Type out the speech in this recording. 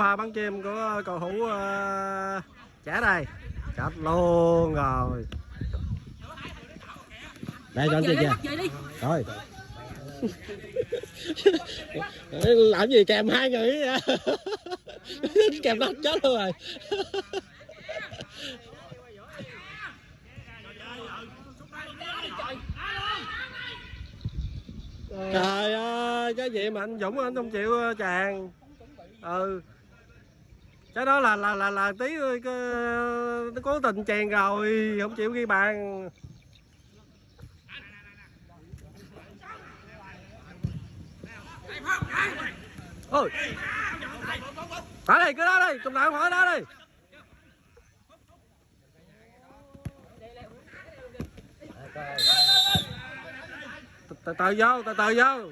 pha bắn chim của cầu thủ trẻ đây. Chết luôn rồi. Đây cho anh chị kìa. Rồi. Làm gì kèm hai người vậy? Kèm nó chết luôn rồi. Trời ơi, cái gì mà anh Dũng anh không chịu chàng. Ừ. Cái đó là tí nó cố tình chèn rồi, không chịu ghi bàn. Ôi. Đá đi, cứ đá đi, trong nào khỏi đá đi. Từ từ vô, từ từ vô.